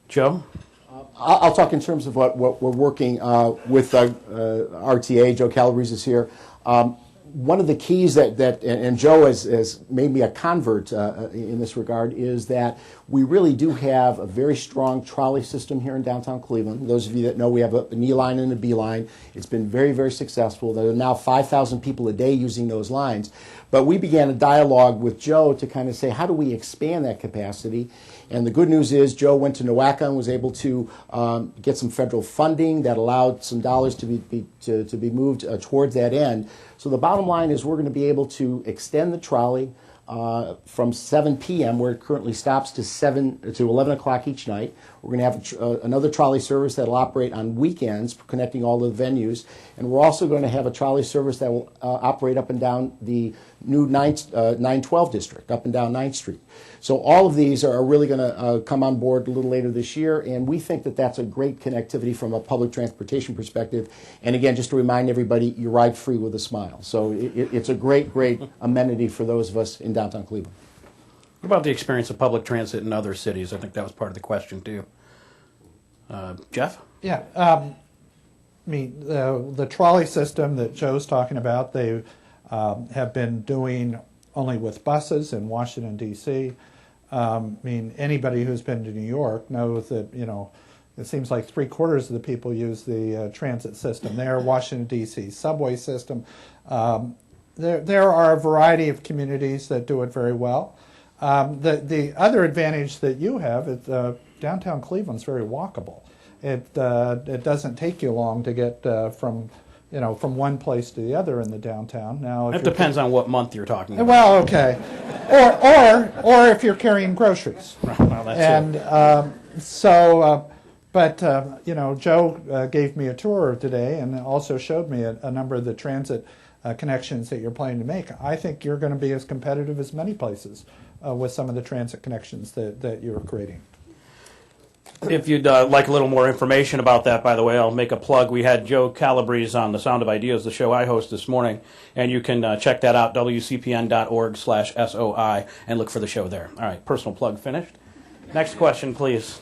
Joe? I'll talk in terms of what we're working with RTA. Joe Calabrese is here. One of the keys that and Joe has made me a convert in this regard, is that we really do have a very strong trolley system here in downtown Cleveland. Those of you that know, we have an E line and a B line. It's been very, very successful. There are now 5,000 people a day using those lines. But we began a dialogue with Joe to kind of say, how do we expand that capacity? And the good news is Joe went to NOACA and was able to get some federal funding that allowed some dollars to be moved towards that end. So the bottom line is we're going to be able to extend the trolley from 7 p.m., where it currently stops, to 11 o'clock each night. We're going to have another trolley service that will operate on weekends, connecting all the venues. And we're also going to have a trolley service that will operate up and down the new 912 district, up and down 9th Street. So all of these are really going to come on board a little later this year, and we think that that's a great connectivity from a public transportation perspective. And again, just to remind everybody, you ride free with a smile. So it's a great, great amenity for those of us in downtown Cleveland. What about the experience of public transit in other cities? I think that was part of the question, too. Jeff? Yeah. The trolley system that Joe's talking about, they have been doing only with buses in Washington, D.C. Anybody who's been to New York knows that, it seems like 3/4 of the people use the transit system there. Washington, D.C. subway system. There are a variety of communities that do it very well. The other advantage that you have is downtown Cleveland's very walkable. It doesn't take you long to get from one place to the other in the downtown. Now, It depends on what month you're talking about. Well, okay, or if you're carrying groceries. Well, that's And Joe gave me a tour today and also showed me a number of the transit connections that you're planning to make. I think you're going to be as competitive as many places with some of the transit connections that you're creating. If you'd like a little more information about that, by the way, I'll make a plug. We had Joe Calabrese on The Sound of Ideas, the show I host this morning, and you can check that out, wcpn.org/SOI, and look for the show there. All right, personal plug finished. Next question, please.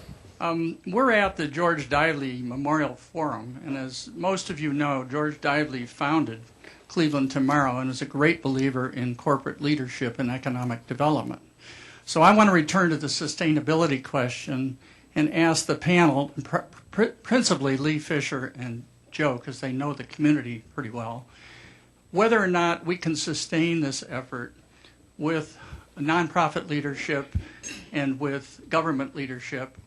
We're at the George Dively Memorial Forum, and as most of you know, George Dively founded Cleveland Tomorrow and is a great believer in corporate leadership and economic development. So I want to return to the sustainability question and ask the panel, principally Lee Fisher and Joe, because they know the community pretty well, whether or not we can sustain this effort with nonprofit leadership and with government leadership,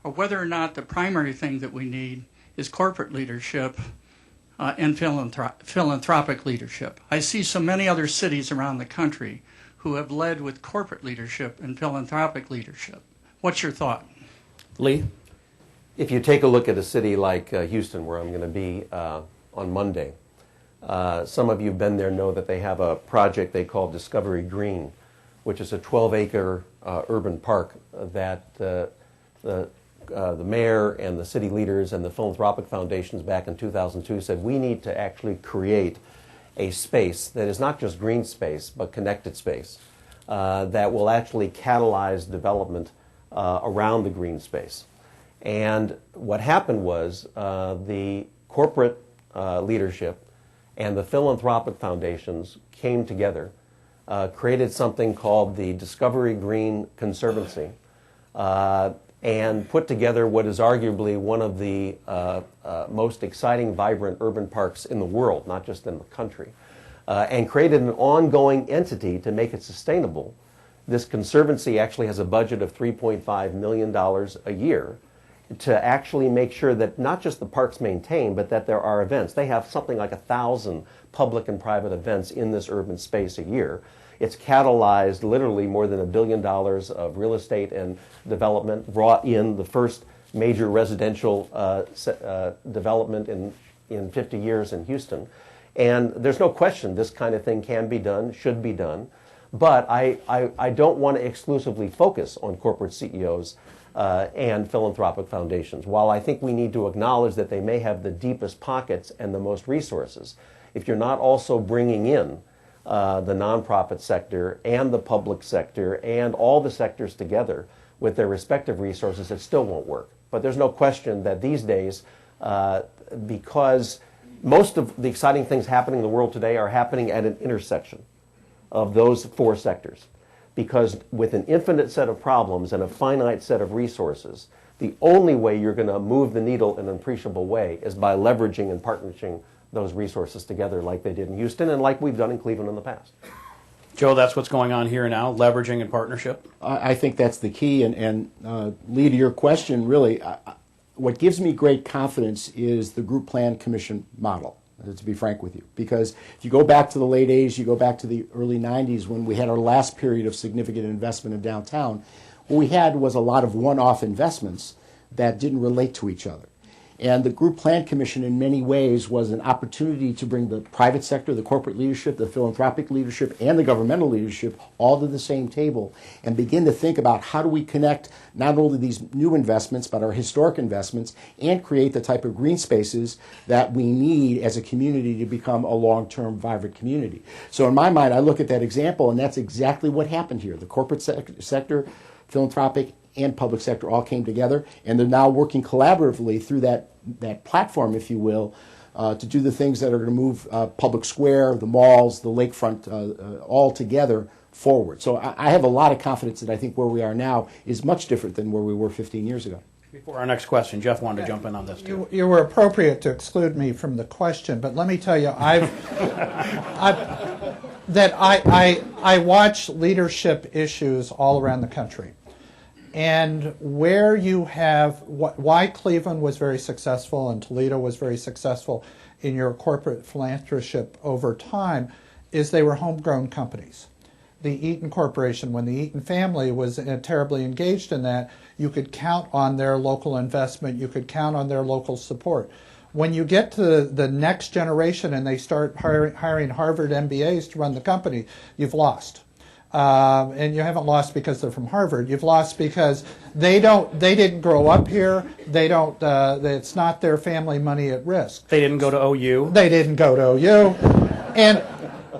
or whether or not the primary thing that we need is corporate leadership and philanthropic leadership. I see so many other cities around the country who have led with corporate leadership and philanthropic leadership. What's your thought? Lee? if you take a look at a city like Houston, where I'm going to be on Monday, some of you who've been there know that they have a project they call Discovery Green, which is a 12-acre urban park that the mayor and the city leaders and the philanthropic foundations back in 2002 said we need to actually create a space that is not just green space, but connected space that will actually catalyze development around the green space. And what happened was the corporate leadership and the philanthropic foundations came together, created something called the Discovery Green Conservancy, and put together what is arguably one of the most exciting, vibrant urban parks in the world, not just in the country, and created an ongoing entity to make it sustainable. This conservancy actually has a budget of $3.5 million a year to actually make sure that not just the park's maintained, but that there are events. They have something like 1,000 public and private events in this urban space a year. It's catalyzed literally more than $1 billion of real estate and development, brought in the first major residential development in 50 years in Houston. And there's no question this kind of thing can be done, should be done. But I don't want to exclusively focus on corporate CEOs and philanthropic foundations. While I think we need to acknowledge that they may have the deepest pockets and the most resources, if you're not also bringing in the nonprofit sector and the public sector and all the sectors together with their respective resources, it still won't work. But there's no question that these days, because most of the exciting things happening in the world today are happening at an intersection of those four sectors. Because with an infinite set of problems and a finite set of resources, the only way you're going to move the needle in an appreciable way is by leveraging and partnering those resources together like they did in Houston and like we've done in Cleveland in the past. Joe, that's what's going on here now, leveraging and partnership? I think that's the key. And Lee, to your question, really, what gives me great confidence is the Group Plan Commission model, to be frank with you. Because if you go back to the late 80s, you go back to the early 90s when we had our last period of significant investment in downtown, what we had was a lot of one-off investments that didn't relate to each other. And the Group Plan Commission, in many ways, was an opportunity to bring the private sector, the corporate leadership, the philanthropic leadership, and the governmental leadership all to the same table and begin to think about how do we connect not only these new investments, but our historic investments, and create the type of green spaces that we need as a community to become a long-term, vibrant community. So in my mind, I look at that example, and that's exactly what happened here. The corporate sector, philanthropic, and public sector all came together, and they're now working collaboratively through that platform, if you will, to do the things that are going to move Public Square, the malls, the lakefront, all together forward. So I have a lot of confidence that I think where we are now is much different than where we were 15 years ago. Before our next question, Jeff wanted to jump in on this too. You were appropriate to exclude me from the question, but let me tell you, I watch leadership issues all around the country. And where you have, why Cleveland was very successful and Toledo was very successful in your corporate philanthropy over time is they were homegrown companies. The Eaton Corporation, when the Eaton family was terribly engaged in that, you could count on their local investment, you could count on their local support. When you get to the next generation and they start hiring Harvard MBAs to run the company, you've lost. And you haven't lost because they're from Harvard. You've lost because they didn't grow up here. It's not their family money at risk. They didn't go to OU. They didn't go to OU. And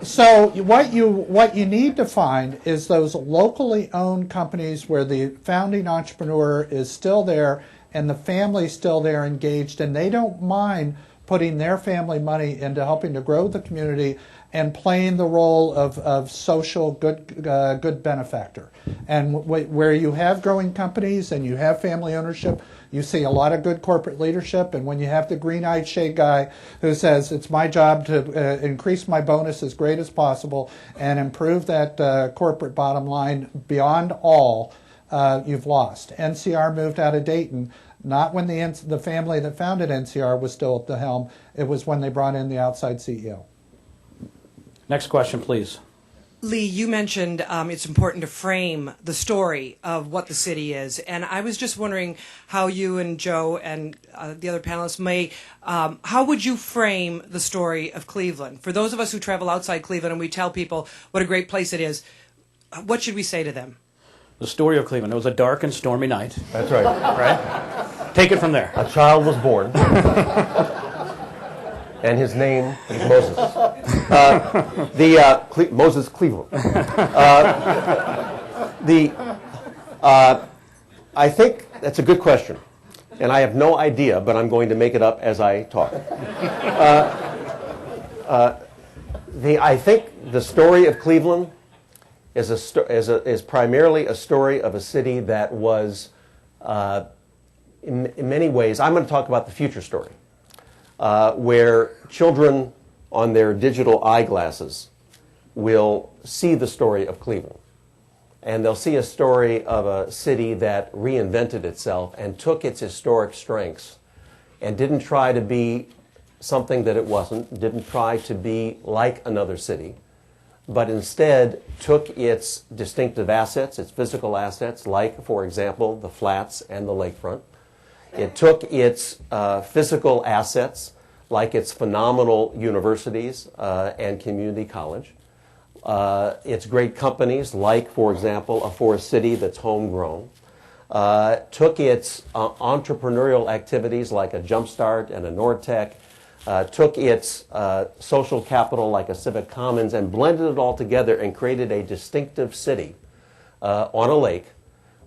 so what you need to find is those locally owned companies where the founding entrepreneur is still there and the family's still there engaged, and they don't mind putting their family money into helping to grow the community and playing the role of social good benefactor. And where you have growing companies and you have family ownership, you see a lot of good corporate leadership. And when you have the green-eyed shade guy who says, it's my job to increase my bonus as great as possible and improve that corporate bottom line beyond all, you've lost. NCR moved out of Dayton, not when the family that founded NCR was still at the helm. It was when they brought in the outside CEO. Next question, please. Lee, you mentioned it's important to frame the story of what the city is, and I was just wondering how you and Joe and the other panelists how would you frame the story of Cleveland? For those of us who travel outside Cleveland and we tell people what a great place it is, what should we say to them? The story of Cleveland. It was a dark and stormy night. That's right. Right? Take it from there. A child was born, and his name is Moses. Moses Cleveland. I think that's a good question, and I have no idea, but I'm going to make it up as I talk. I think the story of Cleveland is primarily a story of a city that was, in many ways, I'm going to talk about the future story, where children on their digital eyeglasses will see the story of Cleveland. And they'll see a story of a city that reinvented itself and took its historic strengths and didn't try to be something that it wasn't, didn't try to be like another city, but instead took its distinctive assets, its physical assets, like, for example, the flats and the lakefront. It took its physical assets, like its phenomenal universities and community college. Its great companies, like, for example, a Forest City that's homegrown. Took its entrepreneurial activities, like a Jumpstart and a Nordtech. Took its social capital like a Civic Commons and blended it all together and created a distinctive city on a lake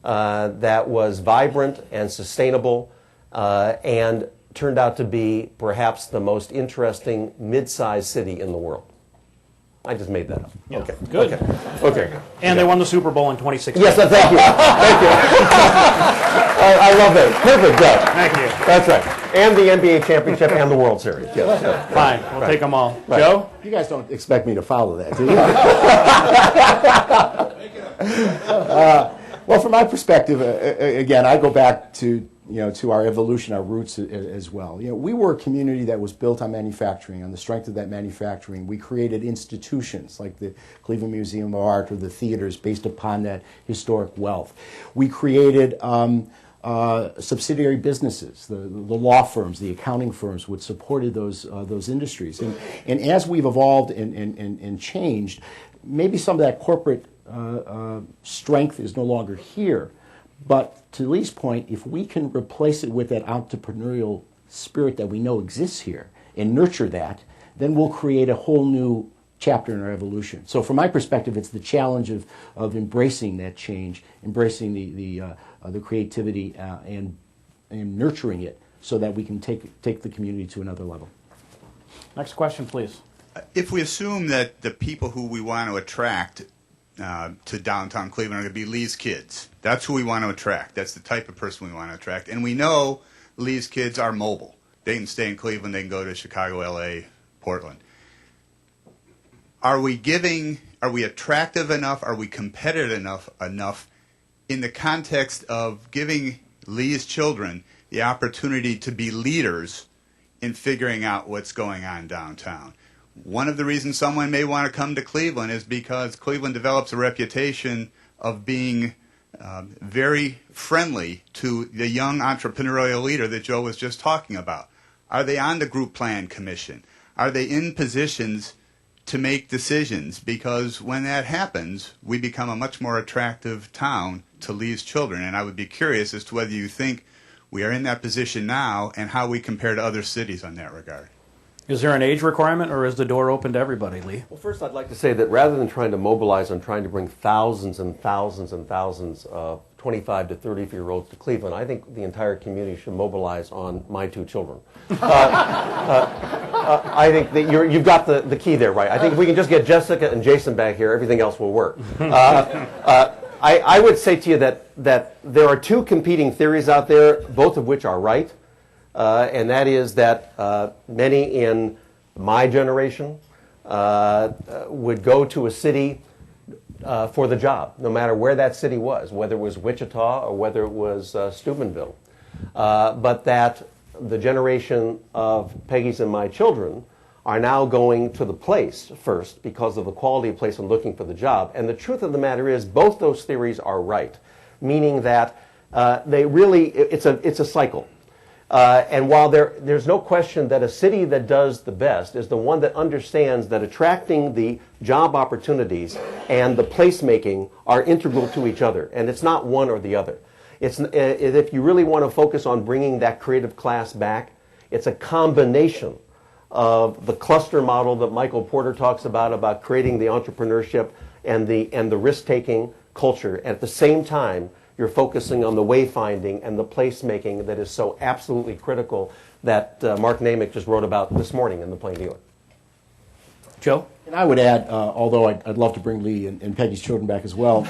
that was vibrant and sustainable and turned out to be perhaps the most interesting mid-sized city in the world. I just made that up. Yeah. Okay. Good. Okay. And they won the Super Bowl in 2016. Yes, thank you. Thank you. I love that. Perfect, Doug. Thank you. That's right. And the NBA championship and the World Series. Yes. Fine. We'll take them all. Right. Joe? You guys don't expect me to follow that, do you? Well, from my perspective, again, I go back to to our evolution, our roots as well. We were a community that was built on manufacturing. On the strength of that manufacturing, we created institutions like the Cleveland Museum of Art or the theaters based upon that historic wealth. We created subsidiary businesses, the law firms, the accounting firms, which supported those industries. And as we've evolved and changed, maybe some of that corporate strength is no longer here. But to Lee's point, if we can replace it with that entrepreneurial spirit that we know exists here and nurture that, then we'll create a whole new chapter in our evolution. So from my perspective, it's the challenge of embracing that change, embracing the creativity and nurturing it so that we can take the community to another level. Next question, please. If we assume that the people who we want to attract to downtown Cleveland are going to be Lee's kids. That's who we want to attract. That's the type of person we want to attract. And we know Lee's kids are mobile. They can stay in Cleveland. They can go to Chicago, L.A., Portland. Are we attractive enough? Are we competitive enough in the context of giving Lee's children the opportunity to be leaders in figuring out what's going on downtown? One of the reasons someone may want to come to Cleveland is because Cleveland develops a reputation of being very friendly to the young entrepreneurial leader that Joe was just talking about. Are they on the group plan commission? Are they in positions to make decisions? Because when that happens, we become a much more attractive town to Lee's children. And I would be curious as to whether you think we are in that position now and how we compare to other cities on that regard. Is there an age requirement, or is the door open to everybody, Lee? Well, first I'd like to say that rather than trying to mobilize and trying to bring thousands and thousands and thousands of 25 to 34-year-olds to Cleveland, I think the entire community should mobilize on my two children. I think that you've got the key there, right? I think if we can just get Jessica and Jason back here, everything else will work. I would say to you that there are two competing theories out there, both of which are right. And that is that many in my generation would go to a city for the job, no matter where that city was, whether it was Wichita or whether it was Steubenville. But that the generation of Peggy's and my children are now going to the place first because of the quality of place and looking for the job. And the truth of the matter is both those theories are right, meaning that it's a cycle. And while there's no question that a city that does the best is the one that understands that attracting the job opportunities and the placemaking are integral to each other, and it's not one or the other. If you really want to focus on bringing that creative class back, it's a combination of the cluster model that Michael Porter talks about creating the entrepreneurship and the risk-taking culture. At the same time, you're focusing on the wayfinding and the placemaking that is so absolutely critical that Mark Namick just wrote about this morning in the Plain Dealer. Joe? And I would add, although I'd love to bring Lee and Peggy's children back as well,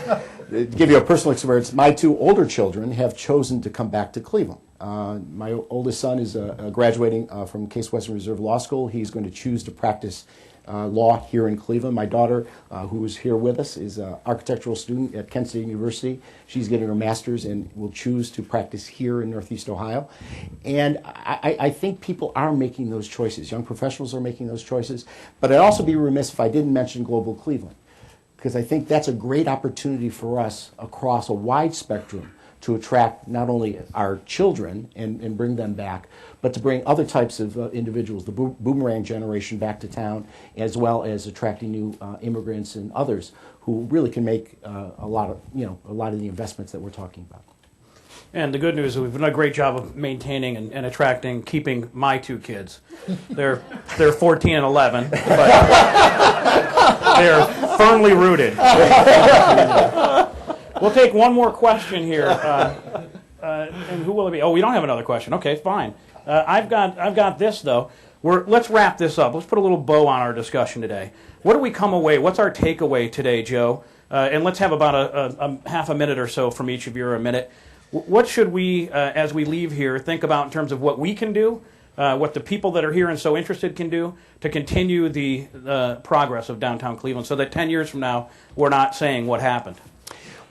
to give you a personal experience, my two older children have chosen to come back to Cleveland. My oldest son is graduating from Case Western Reserve Law School. He's going to choose to practice law here in Cleveland. My daughter, who is here with us, is an architectural student at Kent State University. She's getting her master's and will choose to practice here in Northeast Ohio. And I think people are making those choices. Young professionals are making those choices. But I'd also be remiss if I didn't mention Global Cleveland, because I think that's a great opportunity for us across a wide spectrum to attract not only our children and bring them back, but to bring other types of individuals, the boomerang generation, back to town, as well as attracting new immigrants and others who really can make a lot of the investments that we're talking about. And the good news is we've done a great job of maintaining and attracting, keeping my two kids. They're 14 and 11, but they're firmly rooted. We'll take one more question here. And who will it be? Oh, we don't have another question. Okay, fine. I've got this, though. Let's wrap this up. Let's put a little bow on our discussion today. What do we come away? What's our takeaway today, Joe? And let's have about a half a minute or so from each of you, or a minute. What should we, as we leave here, think about in terms of what we can do, what the people that are here and so interested can do to continue the progress of downtown Cleveland, so that 10 years from now, we're not saying what happened?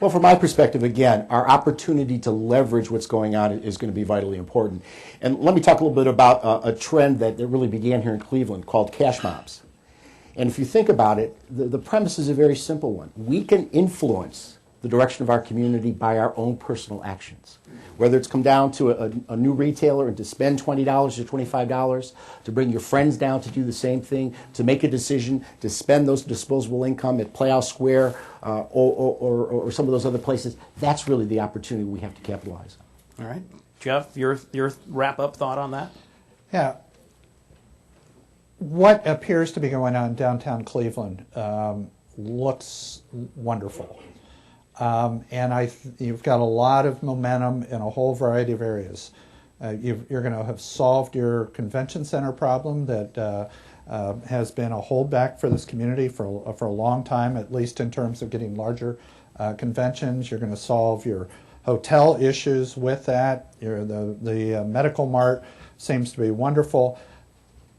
Well, from my perspective, again, our opportunity to leverage what's going on is going to be vitally important. And let me talk a little bit about a trend that really began here in Cleveland called cash mobs. And if you think about it, the premise is a very simple one. We can influence the direction of our community by our own personal actions. Whether it's come down to a new retailer and to spend $20 or $25, to bring your friends down to do the same thing, to make a decision to spend those disposable income at Playhouse Square or some of those other places, that's really the opportunity we have to capitalize on. All right. Jeff, your wrap-up thought on that? Yeah. What appears to be going on in downtown Cleveland looks wonderful. And you've got a lot of momentum in a whole variety of areas. You're going to have solved your convention center problem that has been a holdback for this community for a long time, at least in terms of getting larger conventions. You're going to solve your hotel issues with that. The medical mart seems to be wonderful.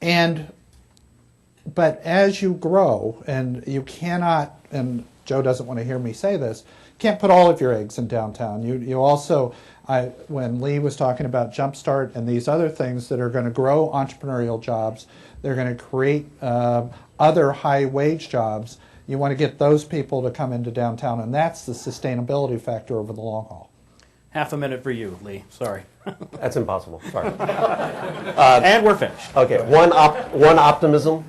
But as you grow, and you cannot, and Joe doesn't want to hear me say this, can't put all of your eggs in downtown. You also, when Lee was talking about Jumpstart and these other things that are going to grow entrepreneurial jobs, they're going to create other high-wage jobs. You want to get those people to come into downtown, and that's the sustainability factor over the long haul. Half a minute for you, Lee. Sorry. That's impossible. Sorry. And we're finished. Okay, one optimism.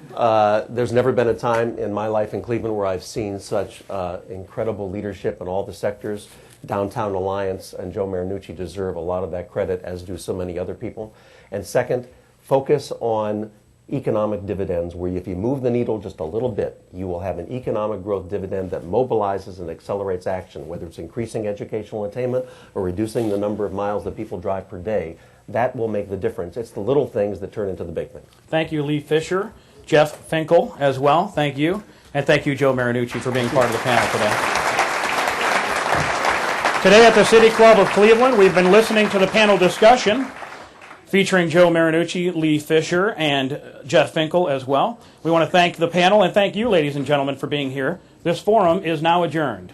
There's never been a time in my life in Cleveland where I've seen such incredible leadership in all the sectors. Downtown Alliance and Joe Marinucci deserve a lot of that credit, as do so many other people. And second, focus on economic dividends, where if you move the needle just a little bit, you will have an economic growth dividend that mobilizes and accelerates action, whether it's increasing educational attainment or reducing the number of miles that people drive per day. That will make the difference. It's the little things that turn into the big things. Thank you, Lee Fisher. Jeff Finkel as well. Thank you. And thank you, Joe Marinucci, for being part of the panel today. Today at the City Club of Cleveland, we've been listening to the panel discussion featuring Joe Marinucci, Lee Fisher, and Jeff Finkel as well. We want to thank the panel and thank you, ladies and gentlemen, for being here. This forum is now adjourned.